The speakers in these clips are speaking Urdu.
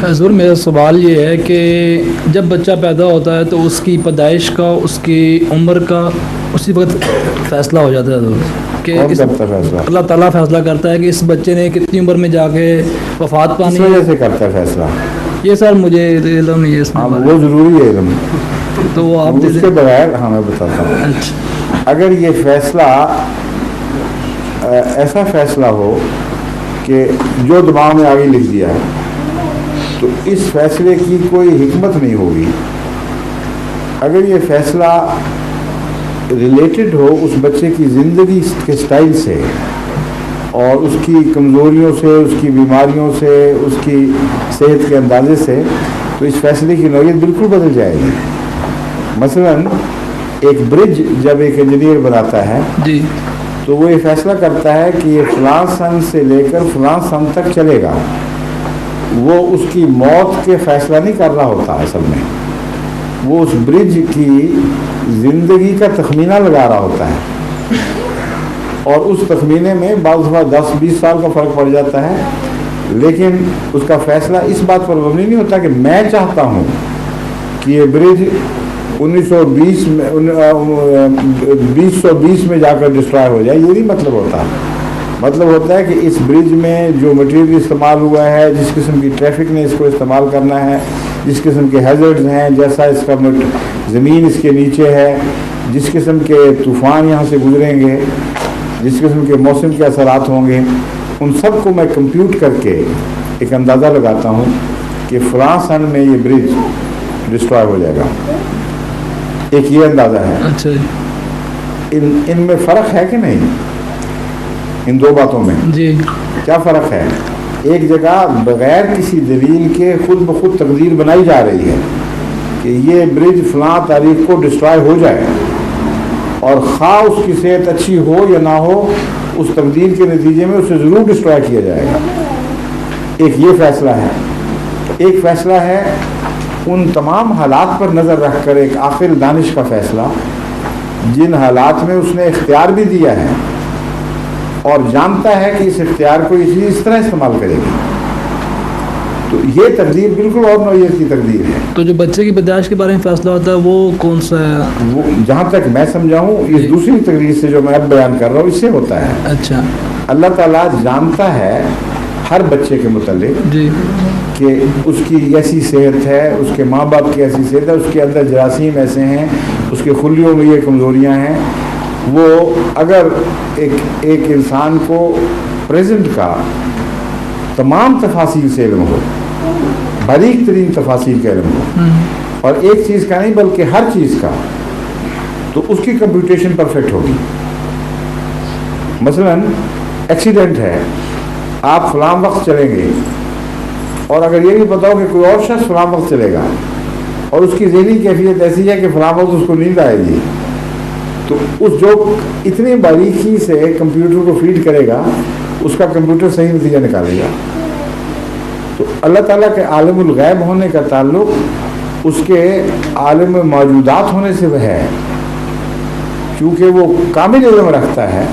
حضور میرا سوال یہ ہے کہ جب بچہ پیدا ہوتا ہے تو اس کی پیدائش کا، اس کی عمر کا اسی وقت فیصلہ ہو جاتا ہے حضور کہ اللہ تعالیٰ فیصلہ کرتا ہے کہ اس بچے نے کتنی عمر میں جا کے وفات پانی، اس وجہ سے کرتا ہے فیصلہ؟ یہ سر مجھے علم نہیں ہے اس میں، وہ ضروری ہے علم، تو وہ آپ اس کے بغیر ہمیں بتاتا ہوں. اچھا اگر یہ فیصلہ ایسا فیصلہ ہو کہ جو دماغ میں آگے لکھ دیا ہے تو اس فیصلے کی کوئی حکمت نہیں ہوگی. اگر یہ فیصلہ ریلیٹڈ ہو اس بچے کی زندگی کے سٹائل سے اور اس کی کمزوریوں سے، اس کی بیماریوں سے، اس کی صحت کے اندازے سے، تو اس فیصلے کی نوعیت بالکل بدل جائے گی. مثلا ایک برج جب ایک انجینئر بناتا ہے جی تو وہ یہ فیصلہ کرتا ہے کہ یہ فلاں سن سے لے کر فلاں سن تک چلے گا. وہ اس کی موت کے فیصلہ نہیں کر رہا ہوتا، اصل میں وہ اس برج کی زندگی کا تخمینہ لگا رہا ہوتا ہے، اور اس تخمینے میں بعض دفعہ 10-20 سال کا فرق پڑ جاتا ہے. لیکن اس کا فیصلہ اس بات پر مبنی نہیں ہوتا کہ میں چاہتا ہوں کہ یہ برج 2020 میں جا کر ڈسٹرائے ہو جائے. یہ نہیں مطلب ہوتا. مطلب ہوتا ہے کہ اس برج میں جو مٹیریل استعمال ہوا ہے، جس قسم کی ٹریفک نے اس کو استعمال کرنا ہے، جس قسم کے ہیزرڈز ہیں، جیسا اس کا زمین اس کے نیچے ہے، جس قسم کے طوفان یہاں سے گزریں گے، جس قسم کے موسم کے اثرات ہوں گے، ان سب کو میں کمپیوٹ کر کے ایک اندازہ لگاتا ہوں کہ فلاں سن میں یہ برج ڈسٹرائے ہو جائے گا. ایک یہ اندازہ ہے. اچھا ان میں فرق ہے کہ نہیں؟ ان دو باتوں میں جی کیا فرق ہے؟ ایک جگہ بغیر کسی دلیل کے خود بخود تقدیر بنائی جا رہی ہے کہ یہ برج فلاں تاریخ کو ڈسٹرائے ہو جائے، اور خواہ اس کی صحت اچھی ہو یا نہ ہو، اس تقدیر کے نتیجے میں اسے ضرور ڈسٹرائے کیا جائے گا. ایک یہ فیصلہ ہے. ایک فیصلہ ہے ان تمام حالات پر نظر رکھ کر ایک عاقل دانش کا فیصلہ، جن حالات میں اس نے اختیار بھی دیا ہے اور جانتا ہے کہ اس اختیار کو اس طرح استعمال کرے گی. تو یہ تقدیر بالکل اور نوعیت کی تقدیر ہے. تو جو بچے کی پیدائش کے بارے میں فیصلہ ہوتا ہے وہ کون سا ہے؟ وہ جہاں تک میں سمجھا ہوں یہ دوسری تقدیر سے جو میں اب بیان کر رہا ہوں اس سے ہوتا ہے. اچھا. اللہ تعالیٰ جانتا ہے ہر بچے کے متعلق جی کہ اس کی ایسی صحت ہے، اس کے ماں باپ کی ایسی صحت ہے، اس کے اندر جراثیم ایسے ہیں، اس کے خلیوں میں یہ کمزوریاں ہیں. وہ اگر ایک انسان کو پریزنٹ کا تمام تفاصیل سے علم ہو، باریک ترین تفاصیل کا علم ہو، اور ایک چیز کا نہیں بلکہ ہر چیز کا، تو اس کی کمپیوٹیشن پرفیکٹ ہوگی. مثلا ایکسیڈنٹ ہے، آپ فلاں وقت چلیں گے، اور اگر یہ بھی پتا ہو کہ کوئی اور شخص فلاں وقت چلے گا اور اس کی ذہنی کیفیت ایسی ہے کہ فلاں وقت اس کو نیند آئے گی، تو اس جو اتنی باریکی سے کمپیوٹر کو فیڈ کرے گا اس کا کمپیوٹر صحیح نتیجہ نکالے گا. تو اللہ تعالیٰ کے عالم الغیب ہونے کا تعلق اس کے عالم موجودات ہونے سے ہے. کیونکہ وہ کامل علم رکھتا ہے،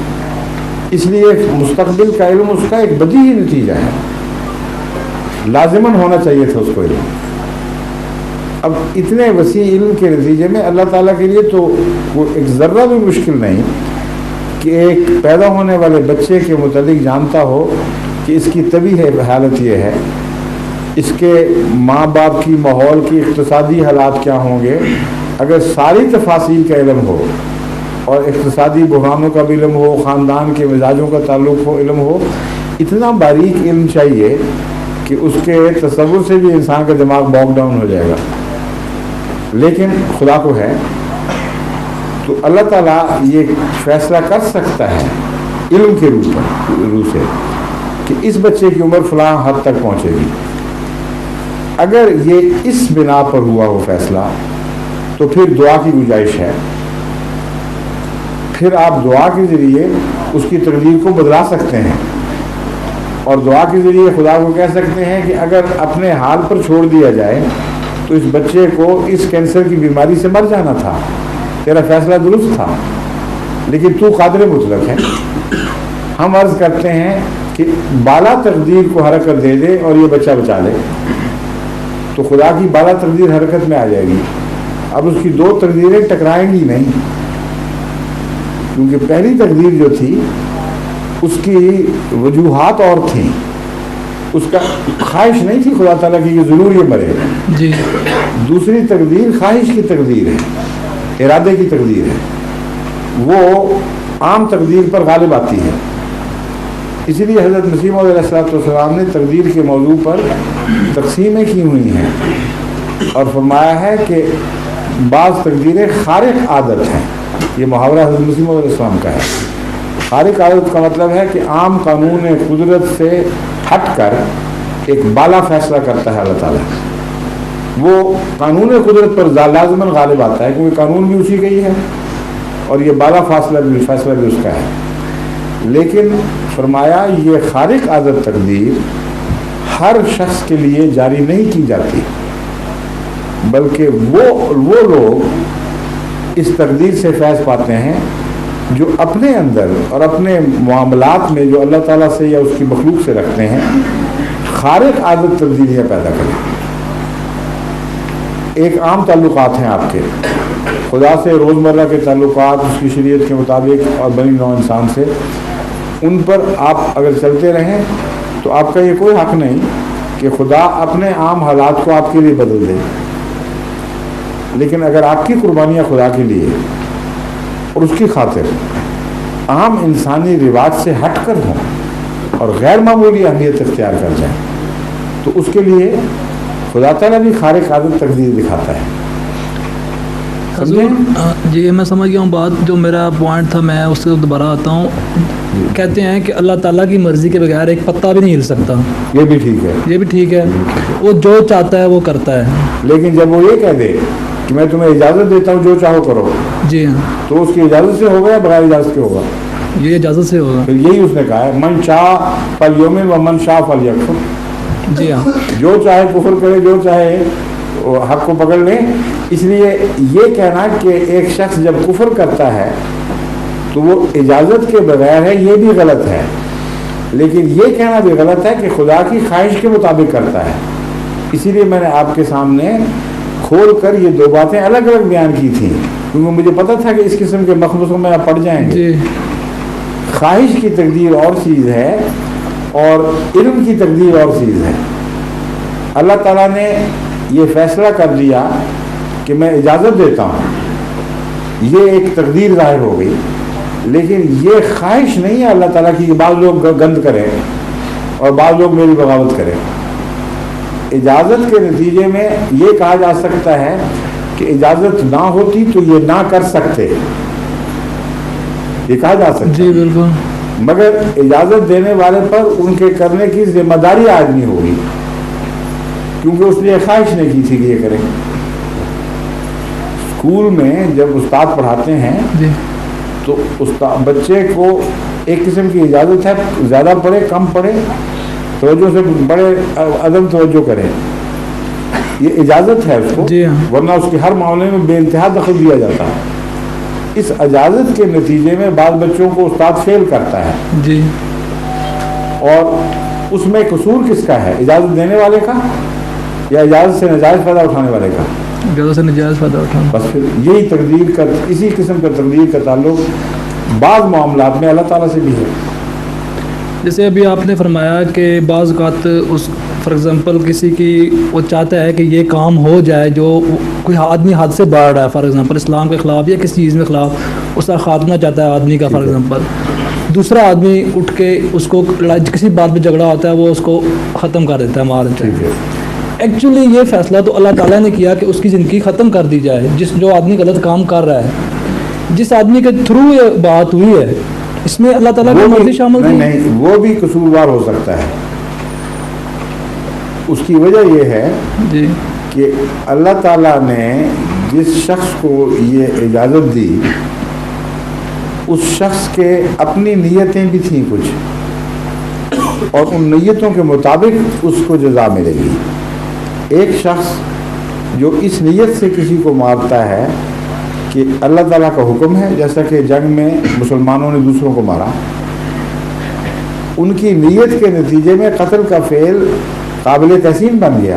اس لیے مستقبل کا علم اس کا ایک بدیہی نتیجہ ہے، لازماً ہونا چاہیے تھا اس کو علم. اب اتنے وسیع علم کے نتیجے میں اللہ تعالیٰ کے لیے تو وہ ایک ذرہ بھی مشکل نہیں کہ ایک پیدا ہونے والے بچے کے متعلق جانتا ہو کہ اس کی طبی حالت یہ ہے، اس کے ماں باپ کی، ماحول کی، اقتصادی حالات کیا ہوں گے. اگر ساری تفاصیل کا علم ہو اور اقتصادی بحرانوں کا بھی علم ہو، خاندان کے مزاجوں کا تعلق ہو، علم ہو، اتنا باریک علم چاہیے کہ اس کے تصور سے بھی انسان کا دماغ باگ ڈاؤن ہو جائے گا. لیکن خدا کو ہے تو اللہ تعالیٰ یہ فیصلہ کر سکتا ہے علم کے روح سے کہ اس بچے کی عمر فلاں حد تک پہنچے گی. اگر یہ اس بنا پر ہوا ہو فیصلہ تو پھر دعا کی گنجائش ہے. پھر آپ دعا کے ذریعے اس کی تقدیر کو بدلا سکتے ہیں، اور دعا کے ذریعے خدا کو کہہ سکتے ہیں کہ اگر اپنے حال پر چھوڑ دیا جائے تو اس بچے کو اس کینسر کی بیماری سے مر جانا تھا، تیرا فیصلہ درست تھا، لیکن تو قادر مطلق ہے. ہم عرض کرتے ہیں کہ بالا تقدیر کو حرکت دے دے اور یہ بچہ بچا لے. تو خدا کی بالا تقدیر حرکت میں آ جائے گی. اب اس کی دو تقدیریں ٹکرائیں گی نہیں، کیونکہ پہلی تقدیر جو تھی اس کی وجوہات اور تھیں. اس کا خواہش نہیں تھی خدا تعالیٰ کی کہ ضرور یہ مرے. جی. دوسری تقدیر خواہش کی تقدیر ہے، ارادے کی تقدیر ہے، وہ عام تقدیر پر غالب آتی ہے. اسی لیے حضرت مسیح موعود علیہ السلام نے تقدیر کے موضوع پر تقسیمیں کی ہوئی ہیں اور فرمایا ہے کہ بعض تقدیریں خارق عادت ہیں. یہ محاورہ حضرت مسیح موعود علیہ السلام کا ہے. خارق عادت کا مطلب ہے کہ عام قانون قدرت سے ہٹ کر ایک بالا فیصلہ کرتا ہے اللہ تعالیٰ. وہ قانون قدرت پر لازماً غالب آتا ہے کیونکہ قانون بھی اسی کا ہی ہے اور یہ بالا فیصلہ بھی اس کا ہے. لیکن فرمایا یہ خارق عادت تقدیر ہر شخص کے لیے جاری نہیں کی جاتی، بلکہ وہ لوگ اس تقدیر سے فیض پاتے ہیں جو اپنے اندر اور اپنے معاملات میں جو اللہ تعالیٰ سے یا اس کی مخلوق سے رکھتے ہیں خارق عادت تبدیلیاں پیدا کریں. ایک عام تعلقات ہیں آپ کے خدا سے، روزمرہ کے تعلقات اس کی شریعت کے مطابق اور بنی نوع انسان سے، ان پر آپ اگر چلتے رہیں تو آپ کا یہ کوئی حق نہیں کہ خدا اپنے عام حالات کو آپ کے لیے بدل دے. لیکن اگر آپ کی قربانیاں خدا کے لیے اور اس کی خاطر عام انسانی رواج سے ہٹ کر ہوں اور غیر معمولی اہمیت اختیار کر جائیں تو اس کے لیے خدا تعالیٰ بھی خارق عادت تقدیر دکھاتا ہے. حضور جی میں سمجھ گیا ہوں بات. جو میرا پوائنٹ تھا میں اس سے دوبارہ آتا ہوں. کہتے ہیں کہ اللہ تعالیٰ کی مرضی کے بغیر ایک پتا بھی نہیں ہل سکتا. یہ بھی ٹھیک ہے، یہ بھی ٹھیک ہے. وہ جو چاہتا ہے وہ کرتا ہے. لیکن جب وہ یہ کہہ دے کہ میں تمہیں اجازت دیتا ہوں جو چاہو کرو، جی ہاں، تو اس کی اجازت سے ہوگا یا بغیر اجازت کے ہوگا؟ یہ اجازت سے ہوگا. پھر یہی اس نے کہا ہے من شاء فلیؤمن و من شاء فلیکفر. جی ہاں، جو چاہے کفر کرے، جو چاہے حق کو پکڑ لیں. اس لیے یہ کہنا کہ ایک شخص جب کفر کرتا ہے تو وہ اجازت کے بغیر ہے، یہ بھی غلط ہے. لیکن یہ کہنا بھی غلط ہے کہ خدا کی خواہش کے مطابق کرتا ہے. اسی لیے میں نے آپ کے سامنے کھول کر یہ دو باتیں الگ الگ بیان کی تھیں کیونکہ مجھے پتہ تھا کہ اس قسم کے مخمصوں میں آپ پڑ جائیں گے. جی. خواہش کی تقدیر اور چیز ہے اور علم کی تقدیر اور چیز ہے. اللہ تعالیٰ نے یہ فیصلہ کر لیا کہ میں اجازت دیتا ہوں، یہ ایک تقدیر ظاہر ہو گئی. لیکن یہ خواہش نہیں ہے اللہ تعالیٰ کی کہ بعض لوگ گند کریں اور بعض لوگ میری بغاوت کریں. اجازت کے نتیجے میں یہ کہا جا سکتا ہے کہ اجازت نہ ہوتی تو یہ نہ کر سکتے، یہ کہا جا سکتا. جی بالکل. مگر اجازت دینے والے پر ان کے کرنے کی ذمہ داری آج نہیں ہوگی کیونکہ اس نے خواہش نہیں کی تھی کہ یہ کریں. اسکول میں جب استاد پڑھاتے ہیں جی تو استاد بچے کو ایک قسم کی اجازت ہے، زیادہ پڑھے کم پڑھے، توجہ سے بڑے عدم توجہ کریں، یہ اجازت ہے اس کو. جی ہاں. ورنہ اس کے ہر معاملے میں بے انتہا دخل دیا جاتا ہے. اس اجازت کے نتیجے میں بعض بچوں کو استاد فیل کرتا ہے. جی. اور اس میں قصور کس کا ہے؟ اجازت دینے والے کا یا اجازت سے نجائز فائدہ اٹھانے والے کا؟ اجازت سے نجائز فائدہ اٹھانا. بس پھر یہی تقدیر کا، اسی قسم کا تقدیر کا تعلق بعض معاملات میں اللہ تعالیٰ سے بھی ہے. جیسے ابھی آپ نے فرمایا کہ بعض اوقات اس فار ایگزامپل کسی کی وہ چاہتا ہے کہ یہ کام ہو جائے جو کوئی آدمی حد سے بڑھ رہا ہے، فار ایگزامپل اسلام کے خلاف یا کسی چیز کے خلاف اس کا خاتمہ چاہتا ہے آدمی کا. فار ایگزامپل دوسرا آدمی اٹھ کے اس کو کسی بات پہ جھگڑا ہوتا ہے وہ اس کو ختم کر دیتا ہے، مار دیتا ہے. ایکچولی یہ فیصلہ تو اللہ تعالیٰ نے کیا کہ اس کی زندگی ختم کر دی جائے. جو آدمی غلط کام کر رہا ہے، جس آدمی کے تھرو یہ بات ہوئی ہے، اس میں اللہ تعالیٰ کی مرضی شامل نہیں، وہ بھی قصوروار ہو سکتا ہے. اس کی وجہ یہ ہے جی کہ اللہ تعالیٰ نے جس شخص کو یہ اجازت دی اس شخص کے اپنی نیتیں بھی تھیں کچھ، اور ان نیتوں کے مطابق اس کو جزا ملے گی. ایک شخص جو اس نیت سے کسی کو مارتا ہے کہ اللہ تعالیٰ کا حکم ہے، جیسا کہ جنگ میں مسلمانوں نے دوسروں کو مارا، ان کی نیت کے نتیجے میں قتل کا فعل قابل تحسین بن گیا،